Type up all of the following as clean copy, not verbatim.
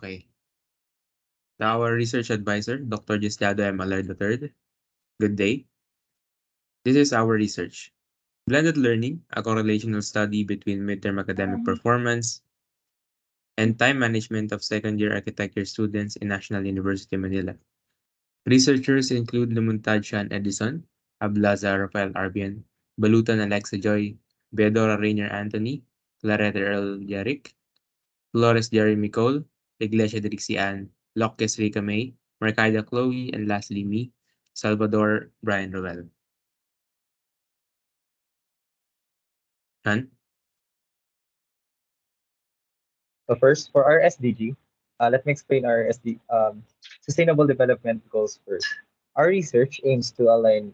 Okay. Now our research advisor, Dr. Gislado M. Alar III. Good day. This is our research. Blended learning, a correlational study between midterm academic performance and time management of second-year architecture students in National University Manila. Researchers include Lumuntad Sean Edison, Ablaza Rafael Arbian, Balutan Alexa Joy, Beadora Rainier Anthony, Claretta Earl Yarick, Flores Jeremy Cole, Iglesia Drixie Ann, Locke Rica May, Marcaida Chloe, and lastly me, Salvador Brian Roel. Han? So first, for our SDG, let me explain our Sustainable Development Goals first. Our research aims to align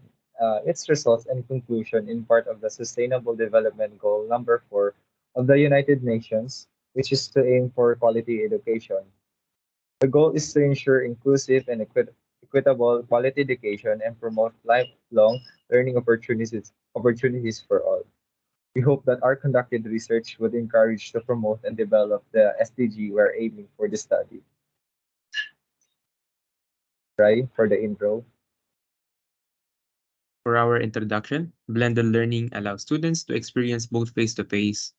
its results and conclusion in part of the Sustainable Development Goal number 4 of the United Nations, which is to aim for quality education. The goal is to ensure inclusive and equitable quality education and promote lifelong learning opportunities for all. We hope that our conducted research would encourage to promote and develop the SDG we're aiming for the study. Right? For the intro. For our introduction, blended learning allows students to experience both face-to-face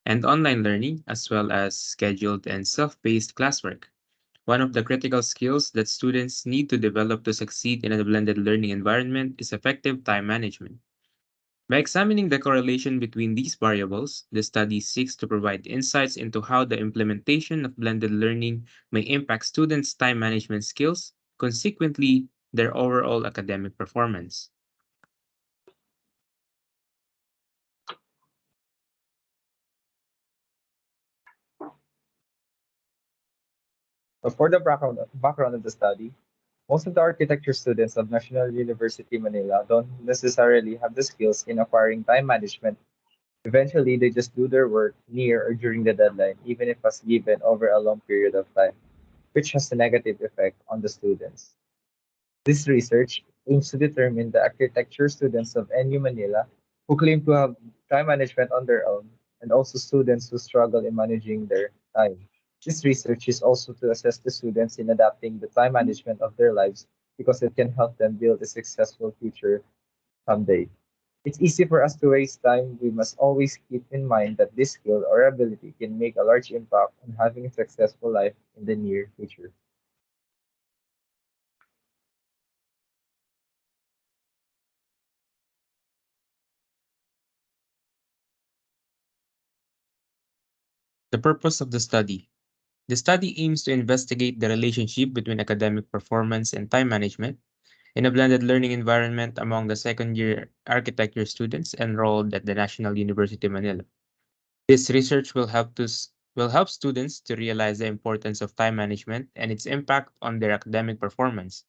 and online learning, as well as scheduled and self-paced classwork. One of the critical skills that students need to develop to succeed in a blended learning environment is effective time management. By examining the correlation between these variables, the study seeks to provide insights into how the implementation of blended learning may impact students' time management skills, consequently, their overall academic performance. But for the background of the study, most of the architecture students of National University Manila don't necessarily have the skills in acquiring time management. Eventually, they just do their work near or during the deadline, even if it's given over a long period of time, which has a negative effect on the students. This research aims to determine the architecture students of NU Manila who claim to have time management on their own, and also students who struggle in managing their time. This research is also to assess the students in adapting the time management of their lives because it can help them build a successful future someday. It's easy for us to waste time. We must always keep in mind that this skill or ability can make a large impact on having a successful life in the near future. The purpose of the study. The study aims to investigate the relationship between academic performance and time management in a blended learning environment among the second-year architecture students enrolled at the National University Manila. This research will help students to realize the importance of time management and its impact on their academic performance.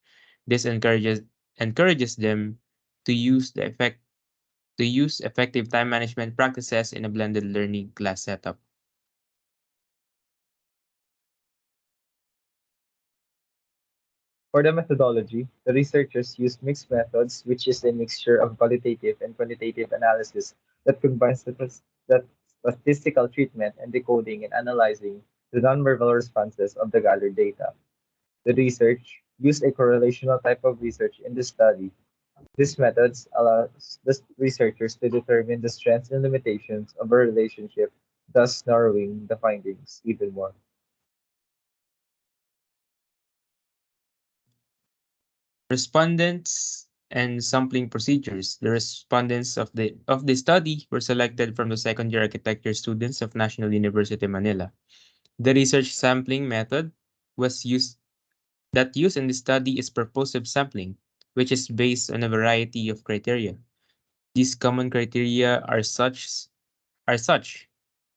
This encourages them to use effective time management practices in a blended learning class setup. For the methodology, the researchers used mixed methods, which is a mixture of qualitative and quantitative analysis that combines the statistical treatment and decoding and analyzing the nonverbal responses of the gathered data. The research used a correlational type of research in the study. These methods allow the researchers to determine the strengths and limitations of a relationship, thus narrowing the findings even more. Respondents and sampling procedures. The respondents of the study were selected from the second-year architecture students of National University Manila. The research sampling method was used that used in the study is purposive sampling, which is based on a variety of criteria. These common criteria are such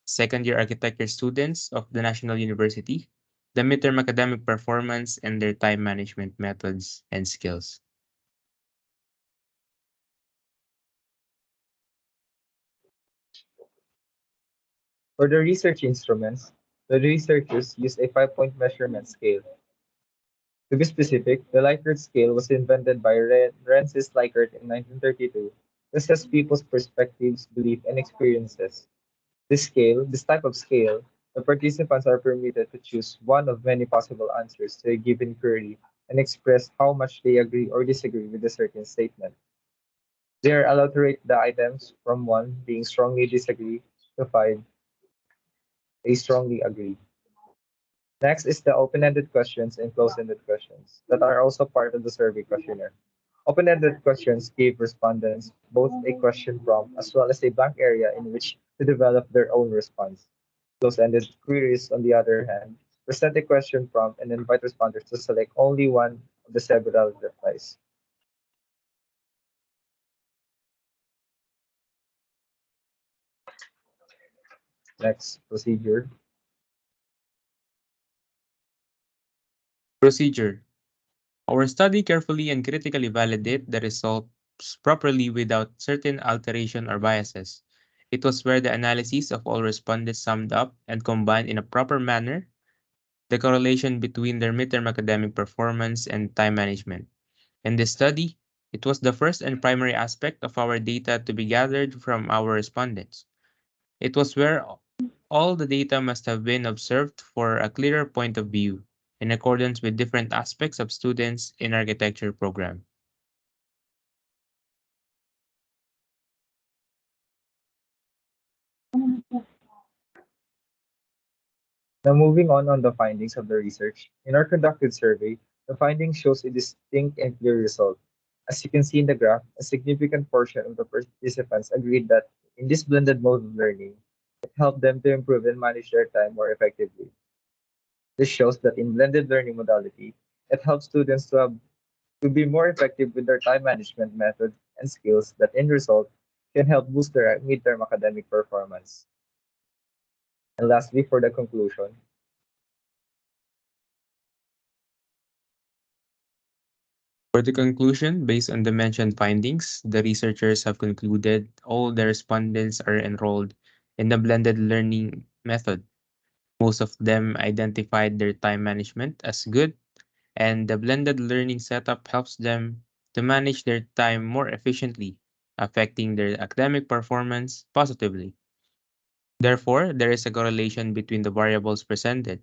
second-year architecture students of the National University, the midterm academic performance, and their time management methods and skills. For the research instruments, the researchers used a 5-point measurement scale. To be specific, the Likert scale was invented by Francis Likert in 1932 to assess people's perspectives, beliefs, and experiences. This type of scale, The participants are permitted to choose one of many possible answers to a given query and express how much they agree or disagree with a certain statement. They are allowed to rate the items from 1 being strongly disagree to 5 they strongly agree. Next is the open-ended questions and closed-ended questions that are also part of the survey questionnaire. Open-ended questions give respondents both a question prompt as well as a blank area in which to develop their own response. Closed-ended queries, on the other hand, present a question prompt and invite responders to select only one of the several replies. Next, procedure. Procedure. Our study carefully and critically validate the results properly without certain alteration or biases. It was where the analysis of all respondents summed up and combined in a proper manner the correlation between their midterm academic performance and time management. In this study, it was the first and primary aspect of our data to be gathered from our respondents. It was where all the data must have been observed for a clearer point of view, in accordance with different aspects of students in architecture program. Now, moving on the findings of the research. In our conducted survey, the findings shows a distinct and clear result. As you can see in the graph, a significant portion of the participants agreed that in this blended mode of learning, it helped them to improve and manage their time more effectively. This shows that in blended learning modality, it helps students to be more effective with their time management methods and skills that in result can help boost their midterm academic performance. And lastly, for the conclusion, For the conclusion, based on the mentioned findings, the researchers have concluded all the respondents are enrolled in the blended learning method. Most of them identified their time management as good, and the blended learning setup helps them to manage their time more efficiently, affecting their academic performance positively. Therefore, there is a correlation between the variables presented,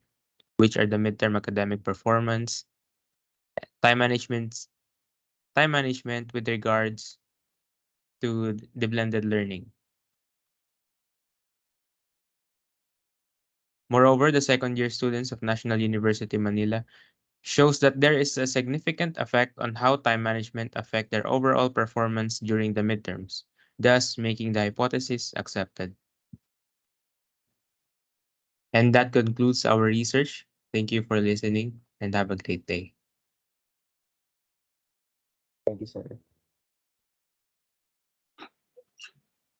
which are the midterm academic performance, time management, time management with regards to the blended learning. Moreover, the second year students of National University Manila shows that there is a significant effect on how time management affect their overall performance during the midterms, thus making the hypothesis accepted. And that concludes our research. Thank you for listening and have a great day. thank you, sir.